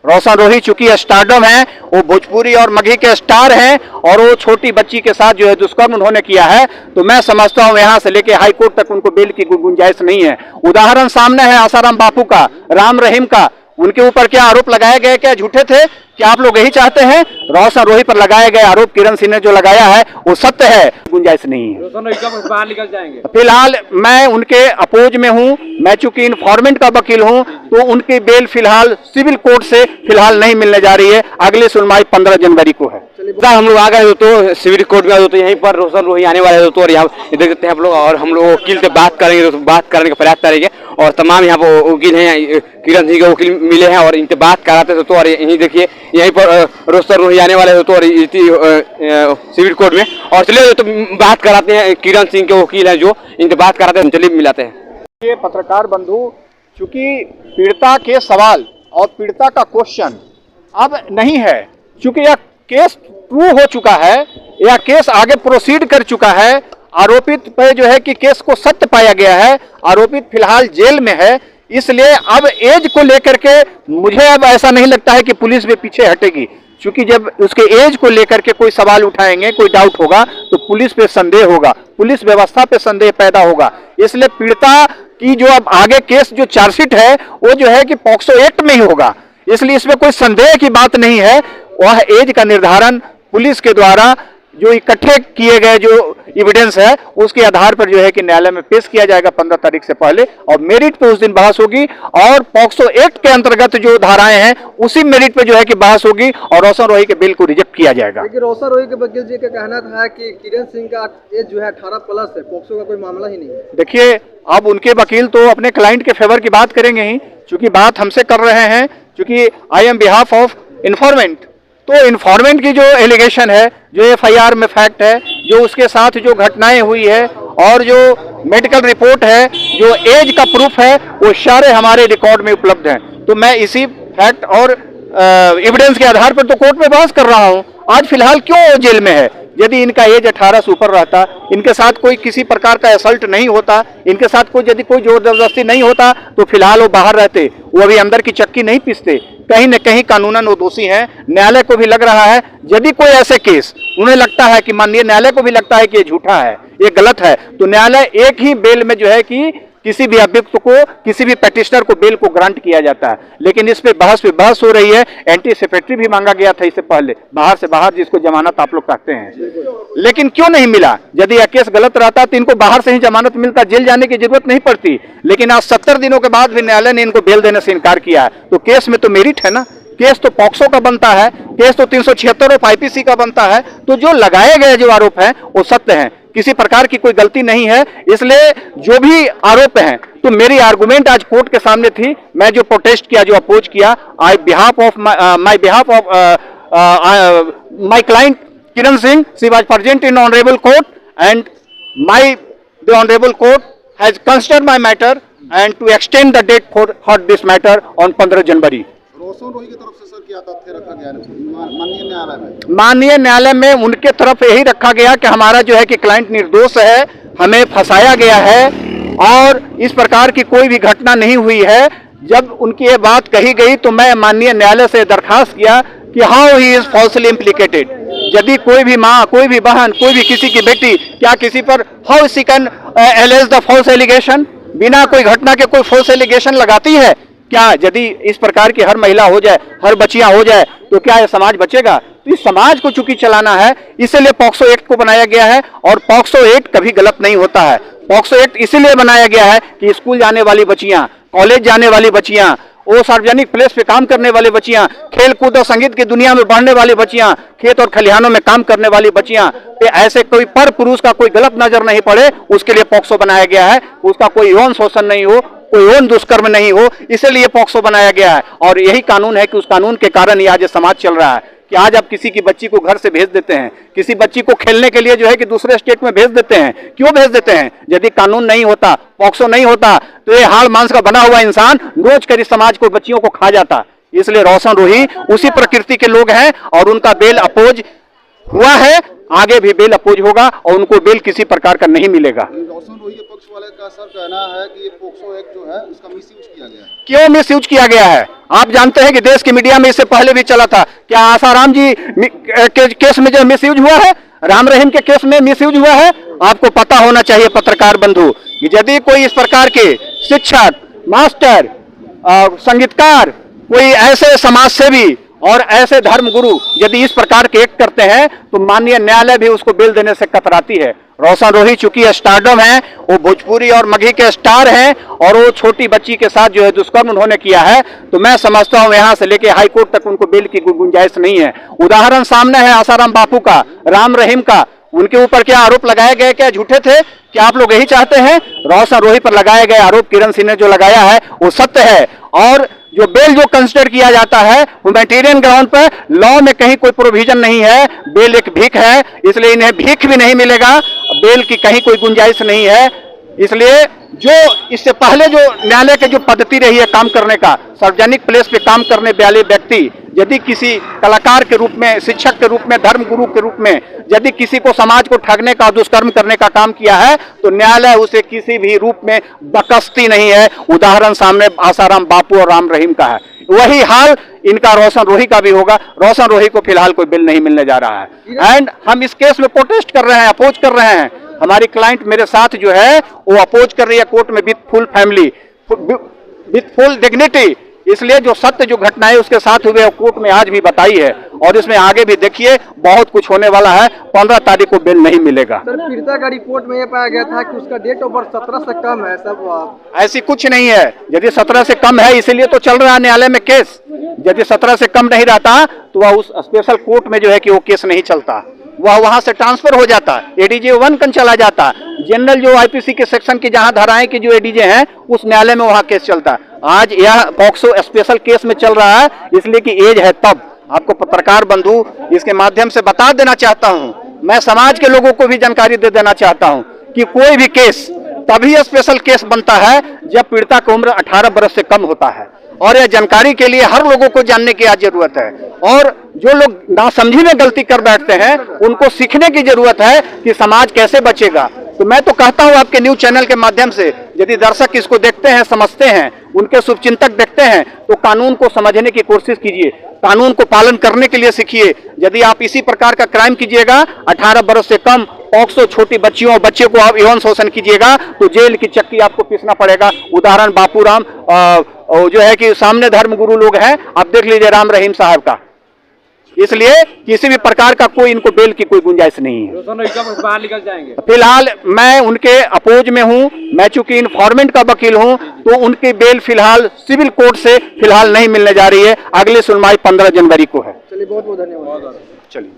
रोशन रोही चूंकि स्टारडम है, वो भोजपुरी और मगही के स्टार हैं और वो छोटी बच्ची के साथ जो है दुष्कर्म उन्होंने किया है, तो मैं समझता हूं यहां से लेके हाई कोर्ट तक उनको बेल की गुंजाइश नहीं है। उदाहरण सामने है आसाराम बापू का, राम रहीम का। उनके ऊपर क्या आरोप लगाए गए, क्या झूठे थे? क्या आप लोग यही चाहते हैं? रोशन रोही पर लगाए गए आरोप किरण सिंह ने जो लगाया है वो सत्य है, गुंजाइश नहीं है। रोशन रोही कब बाहर निकल जाएंगे? फिलहाल मैं उनके अपोज में हूं, मैं चूंकि इन्फॉर्मेंट का वकील हूं, तो उनकी बेल फिलहाल सिविल कोर्ट से फिलहाल नहीं मिलने जा रही है। अगली सुनवाई 15 जनवरी को है। हम लोग आ गए तो सिविल कोर्ट में तो यहीं पर रोशन रोही आने वाले तो, और यहाँ देख सकते हैं आप लोग, और हम लोग वकील से बात करेंगे, तो बात करने का प्रयास करेंगे। और तमाम यहाँ पर वकील हैं, किरण सिंह के वकील मिले हैं और इनसे बात कराते थे। तो और यहीं देखिए यहीं पर रोशन रोही आने वाले थे तो और सिविल कोर्ट में। और चलिए तो बात कराते हैं, किरण सिंह के वकील हैं जो इनसे बात कराते हैं, चलिए मिलाते हैं। ये पत्रकार बंधु, चूंकि पीड़िता के सवाल और पीड़िता का क्वेश्चन अब नहीं है, चूंकि यह केस प्रूव हो चुका है, यह केस आगे प्रोसीड कर चुका है, आरोपित पे जो है कि केस को सत्य पाया गया है, आरोपित फिलहाल जेल में है, इसलिए अब एज को लेकर के मुझे अब ऐसा नहीं लगता है कि पुलिस भी पीछे हटेगी। क्योंकि जब उसके एज को लेकर के कोई सवाल उठाएंगे, कोई डाउट होगा, तो पुलिस पे संदेह होगा, पुलिस व्यवस्था पे संदेह पैदा होगा। इसलिए पीड़िता की जो अब आगे केस जो चार्जशीट है वो जो है कि पॉक्सो एक्ट में ही होगा, इसलिए इसमें कोई संदेह की बात नहीं है। वह एज का निर्धारण पुलिस के द्वारा जो इकट्ठे किए गए जो एविडेंस है उसके आधार पर जो है कि न्यायालय में पेश किया जाएगा 15 तारीख से पहले, और मेरिट पे उस दिन बहस होगी और पॉक्सो एक्ट के अंतर्गत जो धाराएं हैं उसी मेरिट पे जो है कि बहस होगी और रोशन रोही के बिल को रिजेक्ट किया जाएगा। लेकिन रोशन रोही के वकील जी का कहना था कि किरण सिंह का एज जो है 18 प्लस है, पॉक्सो का कोई मामला ही नहीं है। देखिए अब उनके वकील तो अपने क्लाइंट के फेवर की बात करेंगे ही, चूंकि बात हमसे कर रहे हैं, चूंकि I am behalf of informant, तो इन्फॉर्मेंट की जो एलिगेशन है, जो एफआईआर में फैक्ट है, जो उसके साथ जो घटनाएं हुई है और जो मेडिकल रिपोर्ट है, जो एज का प्रूफ है, वो सारे हमारे रिकॉर्ड में उपलब्ध हैं। तो मैं इसी फैक्ट और एविडेंस के आधार पर तो कोर्ट में बहस कर रहा हूं। आज फिलहाल क्यों जेल में है? यदि इनका एज 18 से ऊपर रहता, इनके साथ कोई किसी प्रकार का असल्ट नहीं होता, इनके साथ कोई यदि कोई जोर जबरदस्ती नहीं होता, तो फिलहाल वो बाहर रहते, वो अभी अंदर की चक्की नहीं पीसते। कहीं न कहीं कानूनन वो दोषी हैं। न्यायालय को भी लग रहा है, यदि कोई ऐसे केस उन्हें लगता है कि माननीय न्यायालय को भी लगता है कि ये झूठा है, ये गलत है, तो न्यायालय एक ही बेल में जो है कि किसी भी अभियुक्त को, किसी भी पेटिशनर को बेल को ग्रांट किया जाता है। लेकिन इस पे बहस हो रही है। एंटी सेक्रेटरी भी मांगा गया था इससे पहले, बाहर से बाहर, जिसको जमानत आप लोग कहते हैं, लेकिन क्यों नहीं मिला? यदि यह केस गलत रहता तो इनको बाहर से ही जमानत मिलता, जेल जाने की जरूरत नहीं पड़ती। लेकिन आज 70 दिनों के बाद भी न्यायालय ने इनको बेल देने से इनकार किया है। तो केस में तो मेरिट है ना, केस तो पॉक्सो का बनता है, केस तो 376 ऑफ आईपीसी का बनता है। तो जो लगाए गए जो आरोप हैं वो सत्य हैं, किसी प्रकार की कोई गलती नहीं है। इसलिए जो भी आरोप हैं, तो मेरी आर्गुमेंट आज कोर्ट के सामने थी। मैं जो प्रोटेस्ट किया, जो अपोज किया, my behalf of my client Kiran Singh, she was present in honourable court and the honourable court has considered my matter and to extend the date for heard this matter on 15 January. Roshan Rohi की तरफ से sir क्या तथ्य रखा गया माननीय न्यायालय में? माननीय न्यायालय में उनके तरफ यही रखा गया कि हमारा जो है कि क्लाइंट निर्दोष है, हमें फंसाया गया है और इस प्रकार की कोई भी घटना नहीं हुई है। जब उनकी ये बात कही गई तो मैं माननीय न्यायालय से दरखास्त किया कि how he is falsely implicated. यदि कोई भी माँ, कोई भी बहन, कोई भी किसी की बेटी, क्या किसी पर how she can allege the false allegation, बिना कोई घटना के कोई फॉल्स एलिगेशन लगाती है क्या? यदि इस प्रकार की हर महिला हो जाए, हर बच्चियां हो जाए, तो क्या यह समाज बचेगा? तो इस समाज को चूंकि चलाना है, इसलिए पॉक्सो एक्ट को बनाया गया है। और पॉक्सो एक्ट कभी गलत नहीं होता है। पॉक्सो एक्ट इसीलिए बनाया गया है कि स्कूल जाने वाली बच्चियां, कॉलेज जाने वाली बच्चियां, वो सार्वजनिक प्लेस पे काम करने वाली बच्चियां, खेल कूद और संगीत की दुनिया में बढ़ने वाली बच्चियां, खेत और खलिहानों में काम करने वाली बच्चियां, पे ऐसे कोई पर पुरुष का कोई गलत नजर नहीं पड़े, उसके लिए पॉक्सो बनाया गया है। उसका कोई यौन शोषण नहीं हो, कोई यौन दुष्कर्म नहीं हो, इसलिए पॉक्सो बनाया गया है। और यही कानून है कि उस कानून के कारण ही आज समाज चल रहा है कि आज आप किसी की बच्ची को घर से भेज देते हैं, किसी बच्ची को खेलने के लिए जो है कि दूसरे स्टेट में भेज देते हैं। क्यों भेज देते हैं? यदि कानून नहीं होता, पॉक्सो नहीं होता, तो ये हाड़ मांस का बना हुआ इंसान रोज कर इस समाज को, बच्चियों को खा जाता। इसलिए रोशन रोही उसी प्रकृति के लोग हैं और उनका बेल अपोज हुआ है, आगे भी बेल अपोज होगा और उनको बेल किसी प्रकार का नहीं मिलेगा। रोशन रोही के पक्ष वाले का सर कहना है कि ये पोक्सो एक्ट जो है इसका मिसयूज किया गया है। क्यों मिसयूज किया गया है? आप जानते हैं कि देश की मीडिया में इससे पहले भी चला था। क्या आसाराम जी के केस में जो मिसयूज हुआ है, राम रहीम के केस में मिसयूज हुआ है? आपको पता होना चाहिए पत्रकार बंधु कि यदि कोई इस प्रकार के शिक्षक, मास्टर, संगीतकार, कोई ऐसे समाज सेवी और ऐसे धर्म गुरु यदि इस प्रकार के एक्ट करते हैं तो माननीय न्यायालय भी उसको बेल देने से कतराती है। रोशन रोही चूंकि स्टारडम है, वो भोजपुरी और मगही के स्टार हैं और वो छोटी बच्ची के साथ जो है दुष्कर्म उन्होंने किया है, तो मैं समझता हूं यहां से लेके हाई कोर्ट तक उनको बेल की गुंजाइश नहीं है। उदाहरण सामने है आसाराम बापू का, राम रहीम का। उनके ऊपर क्या आरोप लगाए गए, क्या झूठे थे? क्या आप लोग यही चाहते हैं? रोशन रोही पर लगाए गए आरोप किरण सिंह ने जो लगाया है वो सत्य है। और जो बेल जो कंसिडर किया जाता है ह्यूमैनिटेरियन ग्राउंड पर, लॉ में कहीं कोई प्रोविजन नहीं है। बेल एक भीख है, इसलिए इन्हें भीख भी नहीं मिलेगा, बेल की कहीं कोई गुंजाइश नहीं है। इसलिए जो इससे पहले जो न्यायालय की जो पद्धति रही है काम करने का, सार्वजनिक प्लेस पे काम करने वाले व्यक्ति यदि किसी कलाकार के रूप में, शिक्षक के रूप में, धर्म गुरु के रूप में यदि किसी को समाज को ठगने का, दुष्कर्म करने का काम किया है तो न्यायालय उसे किसी भी रूप में बख्शती नहीं है। उदाहरण सामने आसाराम बापू और राम रहीम का है। वही हाल इनका रोशन रोही का भी होगा। रोशन रोही को फिलहाल कोई बिल नहीं मिलने जा रहा है एंड हम इस केस में प्रोटेस्ट कर रहे हैं, अपोज कर रहे हैं। हमारी क्लाइंट मेरे साथ जो है वो अपोज कर रही है कोर्ट में with full family, with full dignity. इसलिए जो सत्य जो घटनाएं उसके साथ हुए कोर्ट में आज भी बताई है और इसमें आगे भी देखिए बहुत कुछ होने वाला है। 15 तारीख को बेल नहीं मिलेगा। सर, पीड़िता का रिपोर्ट में ये पाया गया था कि उसका डेट ऑफ बर्थ 17 से कम है। सब ऐसी कुछ नहीं है। यदि 17 से कम है इसीलिए तो चल रहा है न्यायालय में केस। यदि 17 से कम नहीं रहता तो वह उस स्पेशल कोर्ट में जो है कि वो केस नहीं चलता, वह वहां से ट्रांसफर हो जाता, एडीजे 1 कन चला जाता। जनरल जो आईपीसी के सेक्शन की जहां धाराएं की जो एडीजे हैं उस न्यायालय में वहां केस चलता। आज यह पॉक्सो स्पेशल केस में चल रहा है इसलिए कि एज है तब। आपको पत्रकार बंधु इसके माध्यम से बता देना चाहता हूं, मैं समाज के लोगों को भी जानकारी दे देना चाहता हूं कि कोई भी केस तभी स्पेशल केस बनता है जब पीड़िता की उम्र 18 वर्ष से कम होता है। और यह जानकारी के लिए हर लोगों को जानने की आज जरूरत है। और जो लोग नासमझी में गलती कर बैठते हैं उनको सीखने की जरूरत है कि समाज कैसे बचेगा। तो मैं तो कहता हूं आपके न्यूज चैनल के माध्यम से यदि दर्शक इसको देखते हैं, समझते हैं, उनके शुभचिंतक देखते हैं तो कानून को समझने की कोशिश कीजिए, कानून को पालन करने के लिए सीखिए। यदि आप इसी प्रकार का क्राइम कीजिएगा, 18 वर्ष से कम पॉक्सो छोटी बच्चियों और बच्चे को आप यौन शोषण कीजिएगा तो जेल की चक्की आपको पीसना पड़ेगा। उदाहरण बापूराम जो है कि सामने धर्म गुरु लोग हैं, आप देख लीजिए राम रहीम साहब का। इसलिए किसी भी प्रकार का कोई इनको बेल की कोई गुंजाइश नहीं है। बाहर निकल जाएंगे। फिलहाल मैं उनके अपोज में हूं, मैं चूंकि इन्फॉर्मेंट का वकील हूं तो उनकी बेल फिलहाल सिविल कोर्ट से फिलहाल नहीं मिलने जा रही है। अगली सुनवाई 15 जनवरी को है। चलिए, बहुत बहुत धन्यवाद। चलिए।